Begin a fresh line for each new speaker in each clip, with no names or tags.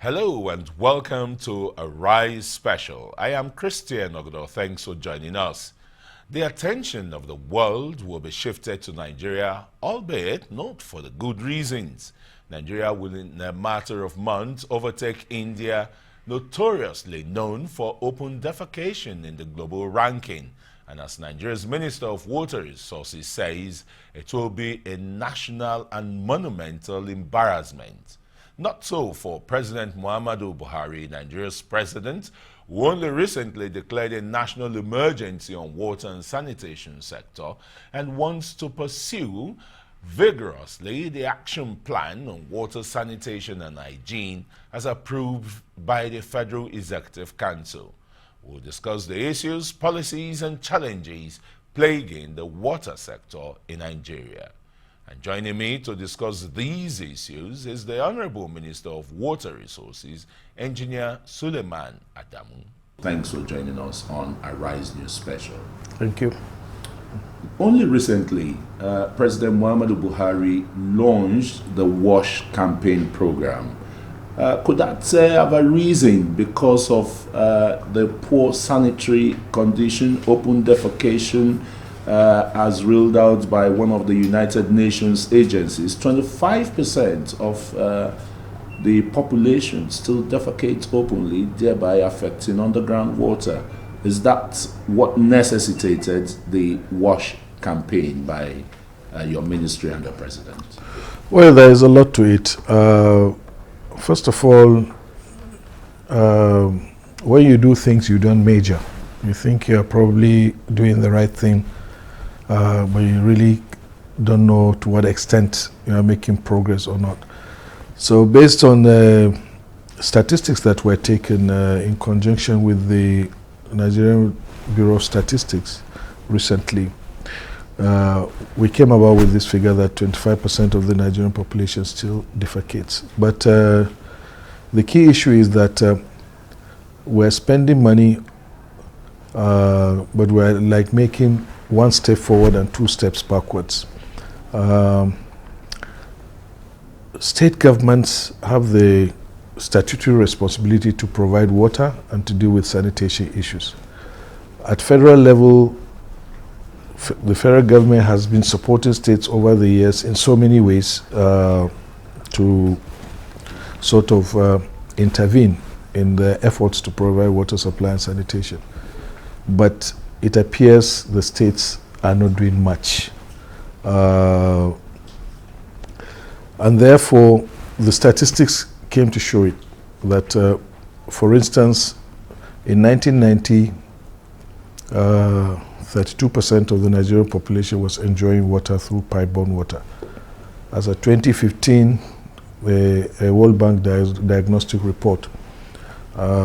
Hello and welcome to Arise Special. I am Christian Ogdo. Thanks for joining us. The attention of the world will be shifted to Nigeria, albeit not for the good reasons. Nigeria will in a matter of months overtake India, notoriously known for open defecation in the global ranking. And as Nigeria's Minister of Water Resources says, it will be a national and monumental embarrassment. Not so for President Muhammadu Buhari, Nigeria's president, who only recently declared a national emergency on water and sanitation sector and wants to pursue vigorously the action plan on water, sanitation and hygiene as approved by the Federal Executive Council. We'll discuss the issues, policies and challenges plaguing the water sector in Nigeria. And joining me to discuss these issues is the Honorable Minister of Water Resources, Engineer Suleiman Adamu. Thanks for joining us on Arise News Special.
Thank you.
Only recently, President Muhammadu Buhari launched the WASH campaign program. Could that have a reason because of the poor sanitary condition, open defecation, as ruled out by one of the United Nations agencies? 25% of the population still defecates openly, thereby affecting underground water. Is that what necessitated the WASH campaign by your ministry and the president?
Well, there is a lot to it. First of all, when you do things you don't measure, you think you're probably doing the right thing, but you really don't know to what extent you are making progress or not. So based on the statistics that were taken in conjunction with the Nigerian Bureau of Statistics recently, we came about with this figure that 25% of the Nigerian population still defecates. But the key issue is that we're spending money, but we're like making one step forward and two steps backwards. State governments have the statutory responsibility to provide water and to deal with sanitation issues. At federal level, the federal government has been supporting states over the years in so many ways to sort of intervene in the efforts to provide water supply and sanitation. But it appears the states are not doing much. And therefore, the statistics came to show it that, for instance, in 1990, 32% of the Nigerian population was enjoying water through pipe-borne water. As of 2015, the World Bank diagnostic report,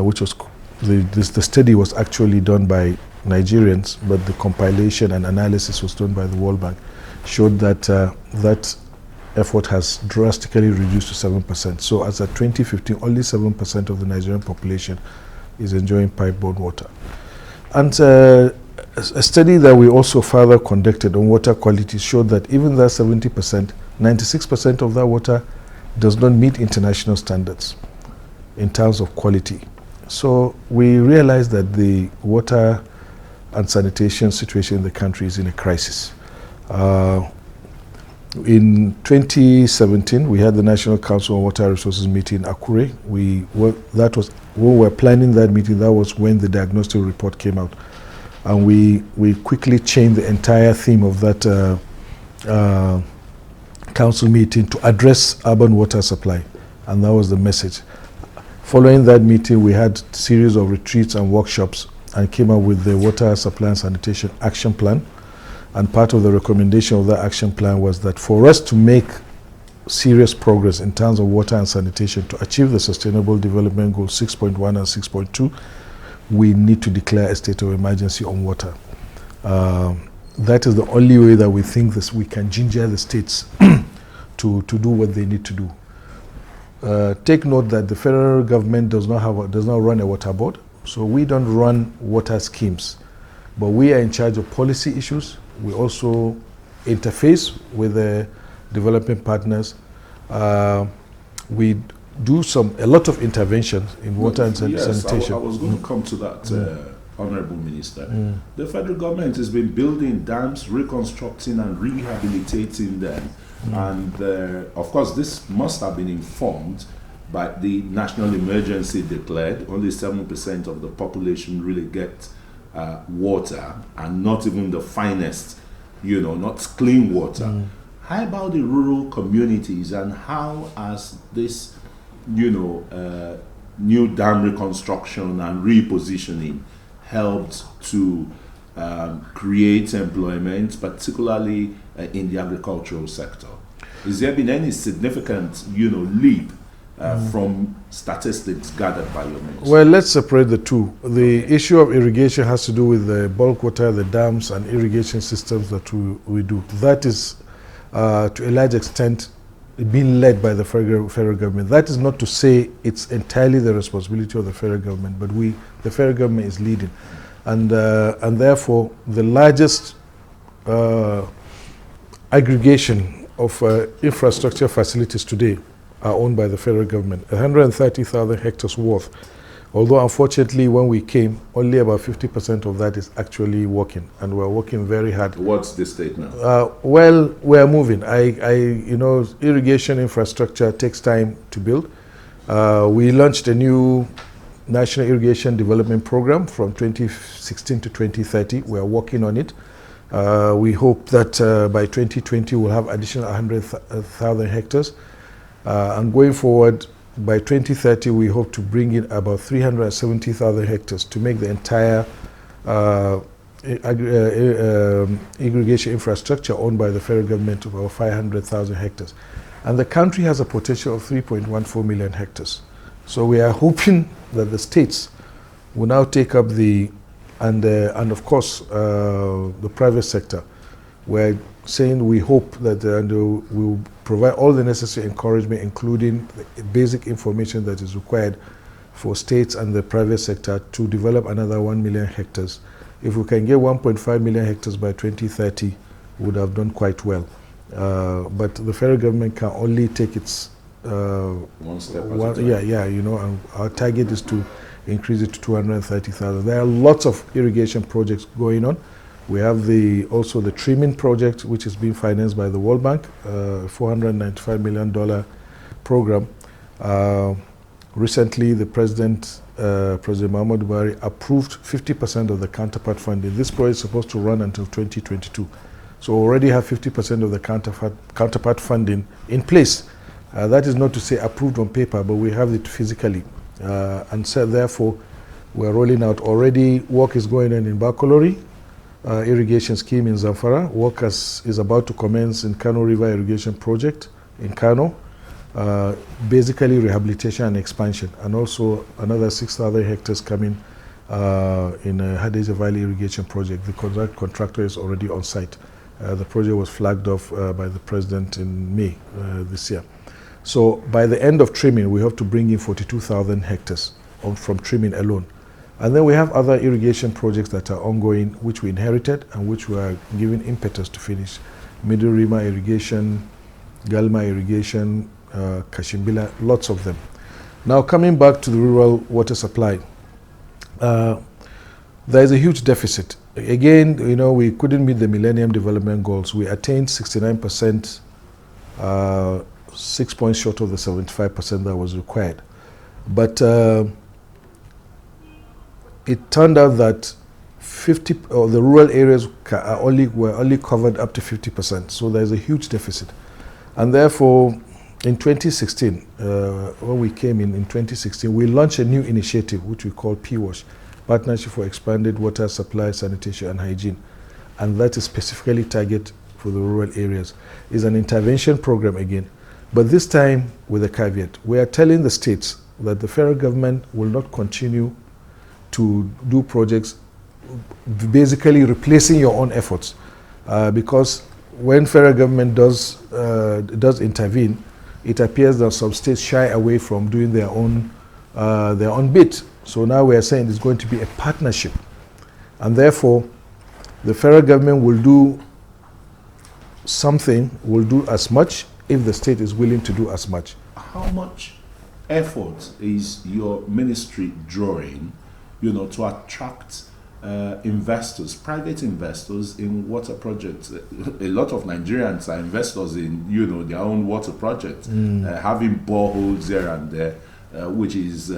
which was the study was actually done by Nigerians, but the compilation and analysis was done by the World Bank, showed that that effort has drastically reduced to 7%. So as of 2015, only 7% of the Nigerian population is enjoying pipe-borne water. And a study that we also further conducted on water quality showed that even that 70%, 96% of that water does not meet international standards in terms of quality. So we realized that the water and sanitation situation in the country is in a crisis. In 2017, we had the National Council on Water Resources meeting in Akure. When we were planning that meeting, that was when the diagnostic report came out. And we quickly changed the entire theme of that council meeting to address urban water supply. And that was the message. Following that meeting, we had a series of retreats and workshops and came up with the Water Supply and Sanitation Action Plan. And part of the recommendation of that action plan was that for us to make serious progress in terms of water and sanitation to achieve the Sustainable Development Goals 6.1 and 6.2, we need to declare a state of emergency on water. That is the only way that we think this we can ginger the states to do what they need to do. Take note that the federal government does not run a water board, so we don't run water schemes, but we are in charge of policy issues. We also interface with the development partners. We do a lot of interventions in water and sanitation.
I was going to come to that, Honorable Minister. The federal government has been building dams, reconstructing and rehabilitating them. And of course, this must have been informed by the national emergency declared. Only 7% of the population really get water, and not even the finest, not clean water. How about the rural communities, and how has this, new dam reconstruction and repositioning helped to create employment, particularly in the agricultural sector? Has there been any significant, leap from statistics gathered by your ministry?
Well, let's separate the two. The issue of irrigation has to do with the bulk water, the dams and irrigation systems that we do. That is, to a large extent, being led by the federal government. That is not to say it's entirely the responsibility of the federal government, but the federal government is leading. And therefore, the largest aggregation of infrastructure facilities today are owned by the federal government, 130,000 hectares worth. Although unfortunately when we came, only about 50% of that is actually working, and we're working very hard.
What's the state now?
Well, we're moving. Irrigation infrastructure takes time to build. We launched a new National Irrigation Development Program from 2016 to 2030. We're working on it. We hope that by 2020 we'll have additional 100,000 hectares. And going forward, by 2030 we hope to bring in about 370,000 hectares to make the entire irrigation infrastructure owned by the federal government of about 500,000 hectares. And the country has a potential of 3.14 million hectares. So we are hoping that the states will now take up and of course the private sector. We're saying we hope that we'll provide all the necessary encouragement, including the basic information that is required for states and the private sector to develop another 1 million hectares. If we can get 1.5 million hectares by 2030, we would have done quite well. But the federal government can only take its
one step at a time.
And our target is to increase it to 230,000. There are lots of irrigation projects going on. We have also the trimming project, which is being financed by the World Bank, $495 million program. Recently, the President Muhammadu Buhari, approved 50% of the counterpart funding. This project is supposed to run until 2022. So we already have 50% of the counterpart funding in place. That is not to say approved on paper, but we have it physically. And so therefore, we're rolling out already. Work is going on in Bakolori, irrigation scheme in Zamfara. Work is about to commence in Kano River Irrigation Project in Kano. Basically rehabilitation and expansion, and also another 6,000 hectares coming in Hadejia Valley Irrigation Project. The contractor is already on site. The project was flagged off by the President in May this year. So by the end of trimming, we hope to bring in 42,000 hectares from trimming alone. And then we have other irrigation projects that are ongoing, which we inherited and which we are giving impetus to finish. Middle Rima irrigation, Galma irrigation, Kashimbila, lots of them. Now coming back to the rural water supply, there is a huge deficit. Again, we couldn't meet the Millennium Development Goals. We attained 69%, 6 points short of the 75% that was required. But it turned out that the rural areas were only covered up to 50%. So there's a huge deficit. And therefore, in 2016, when we came in 2016, we launched a new initiative which we call PWASH, Partnership for Expanded Water Supply, Sanitation and Hygiene. And that is specifically targeted for the rural areas. It's an intervention program again, but this time with a caveat. We are telling the states that the federal government will not continue to do projects basically replacing your own efforts, because when federal government does intervene, it appears that some states shy away from doing their own bit. So now we are saying it's going to be a partnership, and therefore the federal government will do something, will do as much if the state is willing to do as much.
How much effort is your ministry drawing, to attract investors, private investors in water projects? A lot of Nigerians are investors in, their own water projects, having boreholes here and there, which is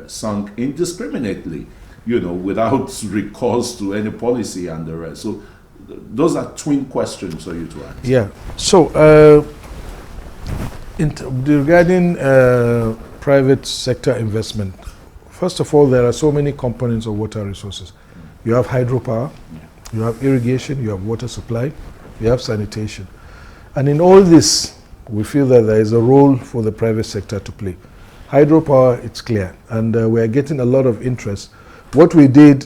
sunk indiscriminately, without recourse to any policy and the rest. So those are twin questions for you to answer.
Yeah. So regarding private sector investment, first of all, there are so many components of water resources. You have hydropower, you have irrigation, you have water supply, you have sanitation. And in all this, we feel that there is a role for the private sector to play. Hydropower, it's clear, and we are getting a lot of interest. What we did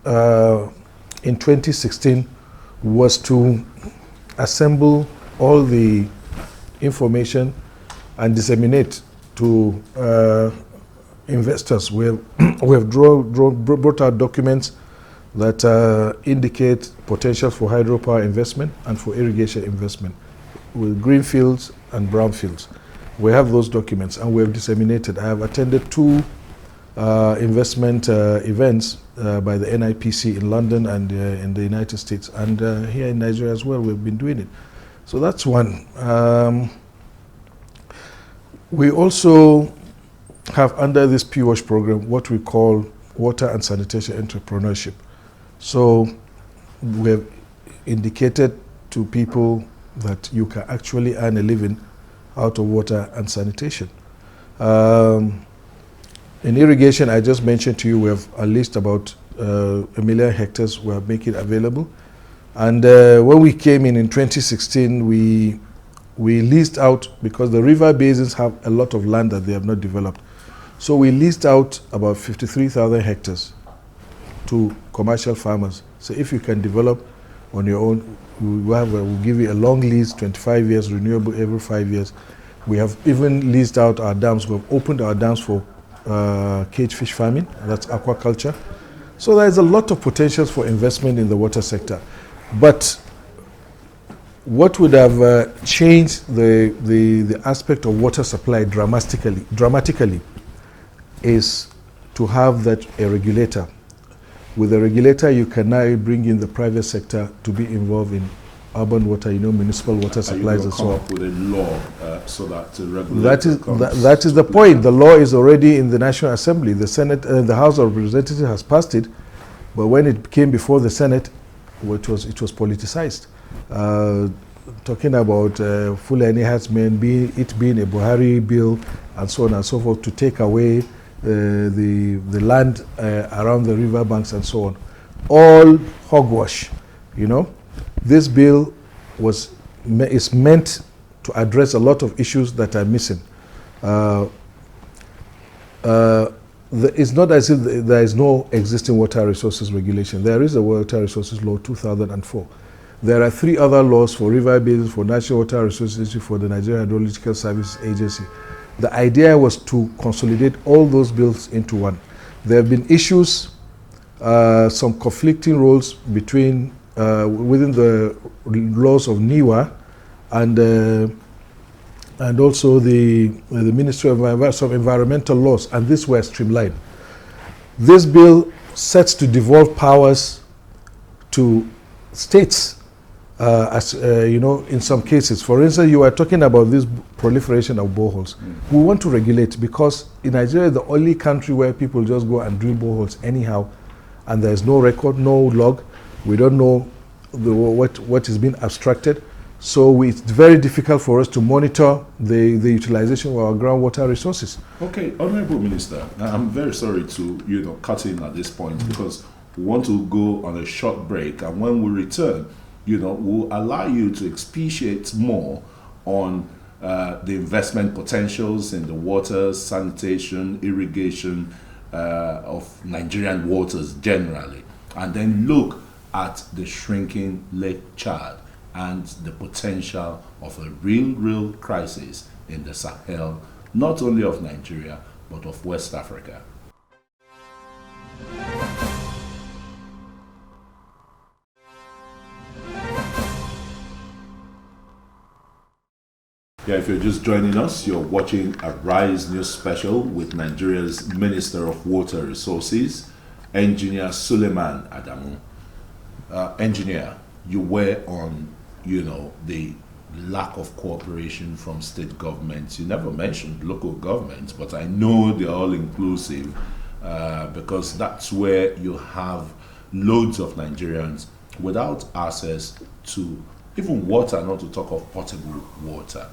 in 2016 was to assemble all the information and disseminate to investors. We have brought out documents that indicate potential for hydropower investment and for irrigation investment with greenfields and brownfields. We have those documents and we have disseminated. I have attended two investment events by the NIPC in London and in the United States, and here in Nigeria as well. We've been doing it. So that's one. We also have under this PWASH program what we call water and sanitation entrepreneurship. So we have indicated to people that you can actually earn a living out of water and sanitation. In irrigation, I just mentioned to you, we have at least about 1 million hectares we are making available. And when we came in 2016, we leased out, because the river basins have a lot of land that they have not developed. So we leased out about 53,000 hectares to commercial farmers. So if you can develop on your own, we'll give you a long lease, 25 years, renewable every 5 years. We have even leased out our dams. We've opened our dams for cage fish farming, that's aquaculture. So there's a lot of potentials for investment in the water sector. But what would have changed the aspect of water supply dramatically is to have that a regulator. With a regulator, you can now bring in the private sector to be involved in urban water, municipal water supplies and so on.
Up with a law so that the regulator
that is the point. The law is already in the National Assembly. The Senate, the House of Representatives has passed it, but when it came before the Senate, it was politicized. Talking about Fulani herdsmen being a Buhari bill and so on and so forth to take away the land around the river banks and so on. All hogwash, This bill is meant to address a lot of issues that are missing. It's not as if there is no existing water resources regulation. There is a Water Resources Law 2004. There are 3 other laws for river basins, for National Water Resources, for the Nigerian Hydrological Services Agency. The idea was to consolidate all those bills into one. There have been issues, some conflicting roles between within the laws of NIWA and also the Ministry of some environmental laws, and these were streamlined. This bill sets to devolve powers to states, in some cases. For instance, you are talking about this proliferation of boreholes. We want to regulate, because in Nigeria, the only country where people just go and drill boreholes anyhow, and there's no record, no log. We don't know what is being abstracted. So it's very difficult for us to monitor the utilization of our groundwater resources.
Okay, Honorable Minister, I'm very sorry to cut in at this point, because we want to go on a short break, and when we return, we'll allow you to expatiate more on the investment potentials in the water, sanitation, irrigation of Nigerian waters generally, and then look at the shrinking Lake Chad and the potential of a real crisis in the Sahel, not only of Nigeria, but of West Africa. Yeah, if you're just joining us, you're watching a Rise News Special with Nigeria's Minister of Water Resources, Engineer Suleiman Adamu. Engineer, you were on, the lack of cooperation from state governments. You never mentioned local governments, but I know they're all inclusive because that's where you have loads of Nigerians without access to even water, not to talk of potable water.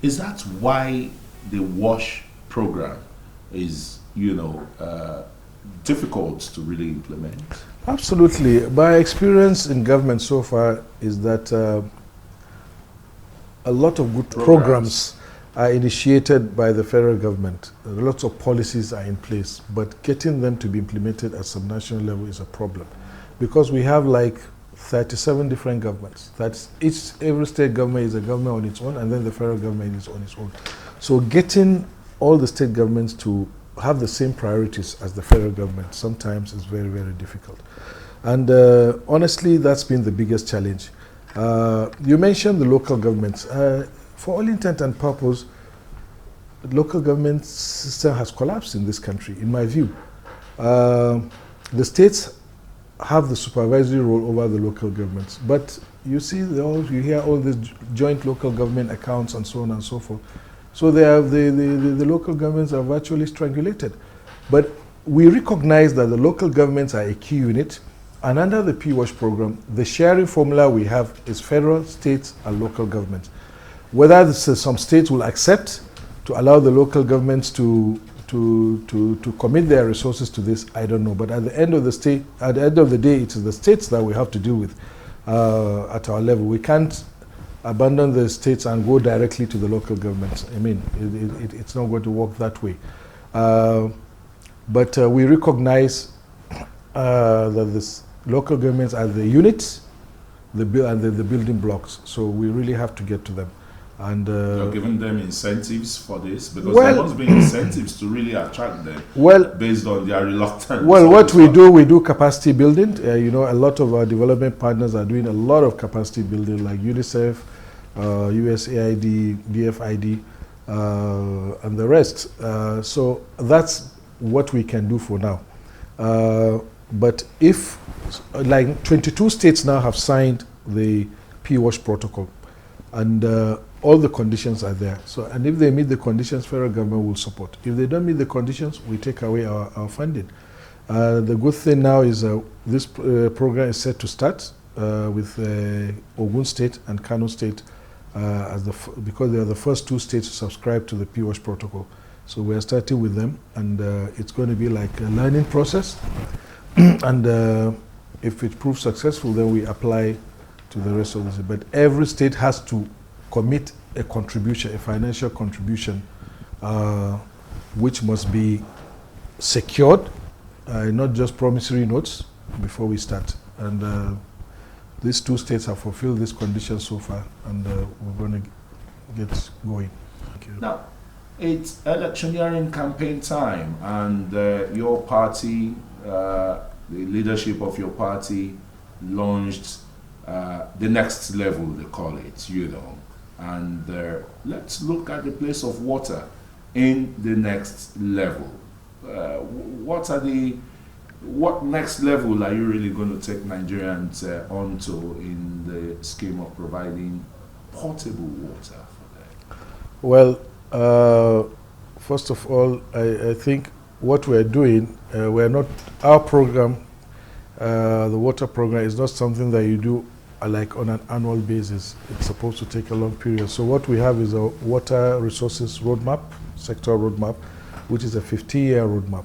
Is that why the WASH program is, difficult to really implement?
Absolutely. My experience in government so far is that a lot of good programs are initiated by the federal government. Lots of policies are in place, but getting them to be implemented at some national level is a problem, because we have like 37 different governments. Every state government is a government on its own, and then the federal government is on its own. So getting all the state governments to have the same priorities as the federal government sometimes is very, very difficult. And honestly, that's been the biggest challenge. You mentioned the local governments. For all intent and purpose, the local government system has collapsed in this country, in my view. The states have the supervisory role over the local governments, but you see, you hear all these joint local government accounts and so on and so forth. So the local governments are virtually strangulated. But we recognize that the local governments are a key unit, and under the PWASH program, the sharing formula we have is federal, states, and local governments. Whether some states will accept to allow the local governments to commit their resources to this, I don't know. But at the end of the day, it is the states that we have to deal with at our level. We can't abandon the states and go directly to the local governments. I mean, it's not going to work that way. But we recognize that this local governments are the units, the building blocks. So we really have to get to them. And
you're giving them incentives for this, because there must be incentives to really attract them. Based on their reluctance.
Well, what we do capacity building. A lot of our development partners are doing a lot of capacity building, like UNICEF, USAID, DFID, and the rest. So that's what we can do for now. But if, like 22 states now have signed the PWASH protocol, and all the conditions are there. So, and if they meet the conditions, federal government will support. If they don't meet the conditions, we take away our funding. The good thing now is this program is set to start with Ogun State and Kano State because they are the first two states to subscribe to the PWASH protocol. So we are starting with them, and it's going to be like a learning process. And if it proves successful, then we apply to the rest of the state. But every state has to commit a contribution, a financial contribution, which must be secured, not just promissory notes, before we start. And these two states have fulfilled these conditions so far, and we're going to get going. Thank you.
Now, it's electioneering campaign time, and your party, the leadership of your party, launched the next level, they call it, and let's look at the place of water in the next level. What next level are you really going to take Nigerians onto in the scheme of providing potable water for them?
Well, first of all, I think what we're doing, our program, the water program, is not something that you do like on an annual basis. It's supposed to take a long period. So what we have is a water resources roadmap, sectoral roadmap, which is a 50-year roadmap.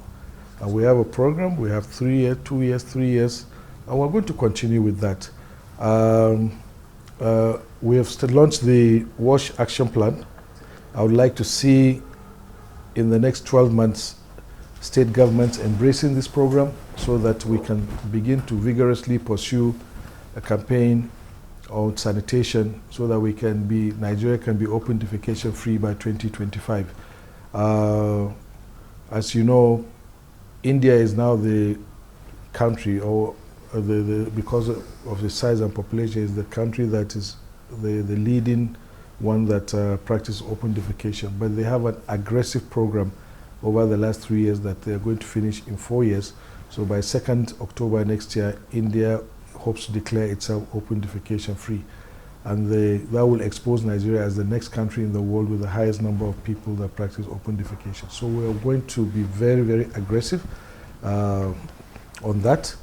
And we have a program, we have 3 years, 2 years, 3 years, and we're going to continue with that. We have launched the WASH Action Plan. I would like to see in the next 12 months state governments embracing this program so that we can begin to vigorously pursue a campaign on sanitation so that Nigeria can be open defecation free by 2025. As you know, India is now the country, or because of the size and population, is the country that is the leading one that practice open defecation. But they have an aggressive program over the last 3 years that they're going to finish in 4 years. So by 2nd October next year, India hopes to declare itself open defecation free. And that will expose Nigeria as the next country in the world with the highest number of people that practice open defecation. So we are going to be very, very aggressive on that.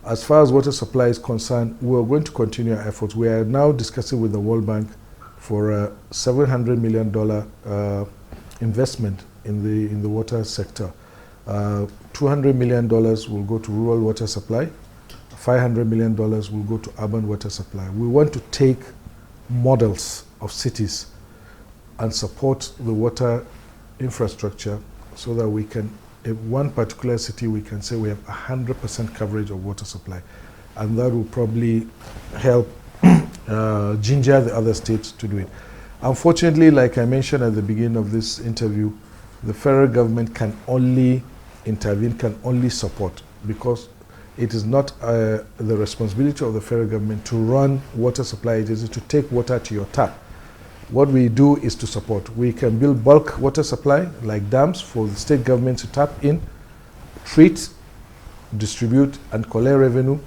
As far as water supply is concerned, we are going to continue our efforts. We are now discussing with the World Bank for a $700 million investment in the water sector. $200 million will go to rural water supply. $500 million will go to urban water supply. We want to take models of cities and support the water infrastructure so that we can, in one particular city, we can say we have 100% coverage of water supply. And that will probably help ginger the other states to do it. Unfortunately, like I mentioned at the beginning of this interview, the federal government can only intervene, can only support, because it is not the responsibility of the federal government to run water supply agencies to take water to your tap. What we do is to support. We can build bulk water supply, like dams, for the state government to tap in, treat, distribute, and collect revenue.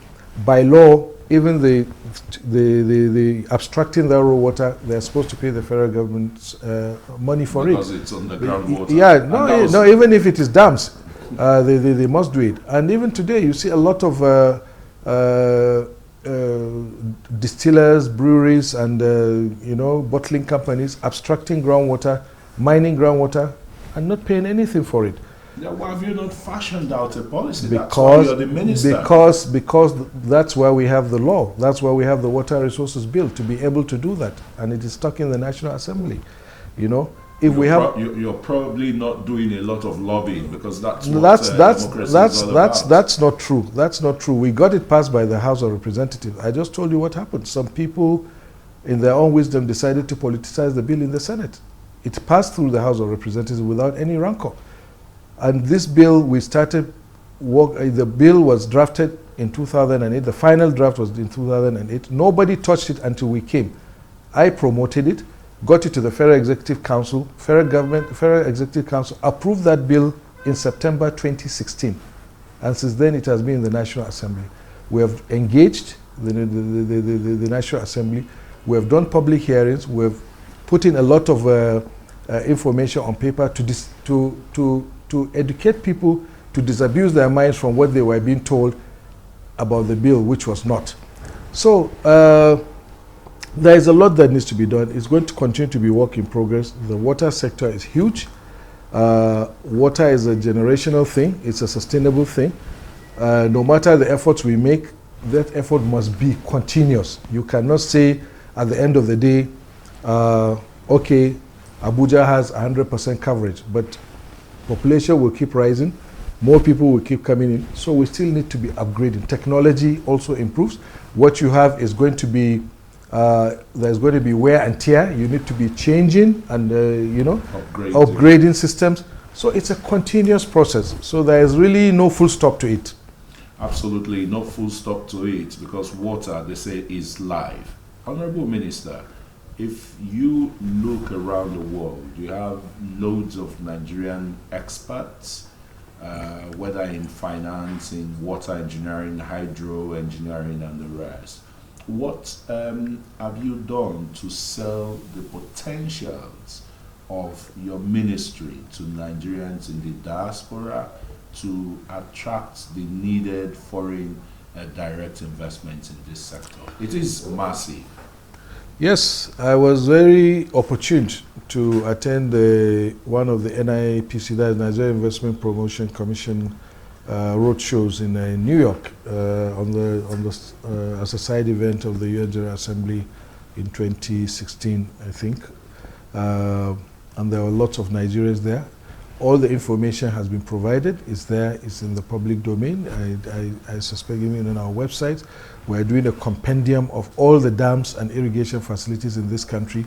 By law, even the abstracting the raw water, they're supposed to pay the federal government money for
because it. Because it's underground water.
Yeah, no, even if it is dams, they must do it. And even today, you see a lot of distillers, breweries, and bottling companies abstracting groundwater, mining groundwater, and not paying anything for it.
Yeah, why have you not fashioned out a policy? That's why you're the minister.
Because that's why we have the law. That's why we have the Water Resources Bill, to be able to do that. And it is stuck in the National Assembly. If
you're probably not doing a lot of lobbying, because that's what democracy is all about.
That's not true. That's not true. We got it passed by the House of Representatives. I just told you what happened. Some people, in their own wisdom, decided to politicize the bill in the Senate. It passed through the House of Representatives without any rancor. And this bill, we started work. The bill was drafted in 2008. The final draft was in 2008. Nobody touched it until we came. I promoted it, got it to the Federal Executive Council. Federal Executive Council approved that bill in September 2016. And since then, it has been in the National Assembly. We have engaged the National Assembly. We have done public hearings. We have put in a lot of information on paper to educate people, to disabuse their minds from what they were being told about the bill, which was not. So there is a lot that needs to be done. It's going to continue to be work in progress. The water sector is huge. Water is a generational thing. It's a sustainable thing. No matter the efforts we make, that effort must be continuous. You cannot say at the end of the day, okay, Abuja has 100% coverage, but population will keep rising, more people will keep coming in, so we still need to be upgrading. Technology also improves. What you have is going to be, there's going to be wear and tear. You need to be changing and, upgrading systems. So it's a continuous process. So there is really no full stop to it.
Absolutely, no full stop to it, because water, they say, is life. Honorable Minister, if you look around the world, you have loads of Nigerian experts, whether in finance, in water engineering, hydro engineering, and the rest. What have you done to sell the potentials of your ministry to Nigerians in the diaspora to attract the needed foreign direct investments in this sector? It is massive.
Yes, I was very opportune to attend one of the NIPC, that is Nigeria Investment Promotion Commission, road shows in New York as a side event of the UN General Assembly in 2016, I think. And there were lots of Nigerians there. All the information has been provided. It's there. It's in the public domain. I suspect even on our website. We're doing a compendium of all the dams and irrigation facilities in this country.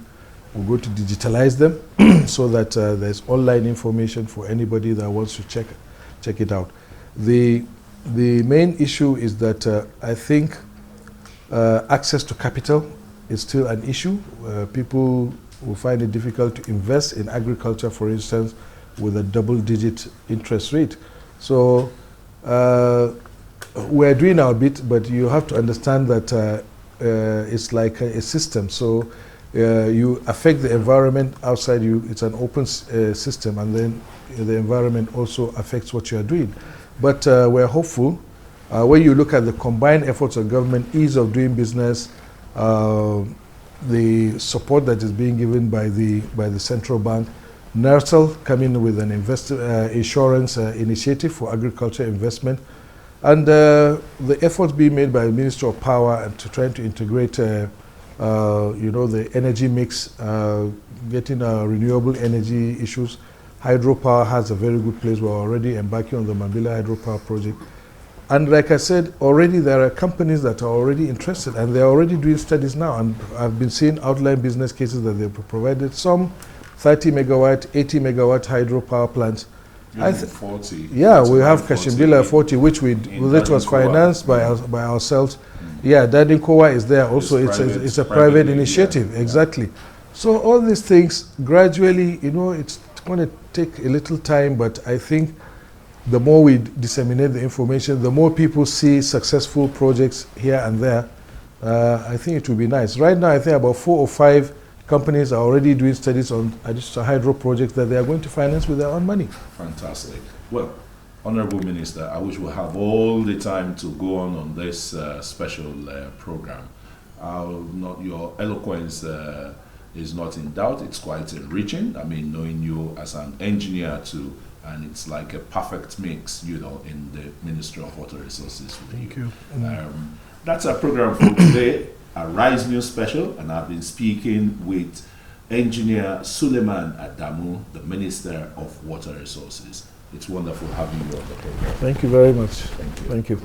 We're going to digitalize them so that there's online information for anybody that wants to check it out. The main issue is that I think access to capital is still an issue. People will find it difficult to invest in agriculture, for instance, with a double-digit interest rate. So we're doing our bit, but you have to understand that it's like a system. So you affect the environment outside you. It's an open system, and then the environment also affects what you are doing. But we're hopeful. When you look at the combined efforts of government, ease of doing business, the support that is being given by the central bank, NERSAL coming with an insurance initiative for agriculture investment, and the efforts being made by the Ministry of Power and to trying to integrate, the energy mix, getting renewable energy issues. Hydropower has a very good place. We're already embarking on the Mambila hydropower project. And like I said, already there are companies that are already interested, and they're already doing studies now. And I've been seeing outline business cases that they've provided. Some 30 megawatt, 80 megawatt hydropower plants.
40.
Yeah, we have Kashimbila 40, which was financed by ourselves. Yeah, Dadinkowa is there also. It's a private initiative, yeah. Exactly. So all these things gradually, it's going to take a little time, but I think the more we disseminate the information, the more people see successful projects here and there, I think it will be nice. Right now, I think about 4 or 5 companies are already doing studies on additional hydro projects that they are going to finance with their own money. Fantastic.
Well, Honorable Minister, I wish we have all the time to go on this special program. Your eloquence is not in doubt. It's quite enriching. I mean, knowing you as an engineer too, and it's like a perfect mix, in the Ministry of Water Resources.
Thank you.
That's our program for today, a Rise News special, and I've been speaking with Engineer Suleiman Adamu, the Minister of Water Resources. It's wonderful having you on the program.
Thank you very much.
Thank you.
Thank you.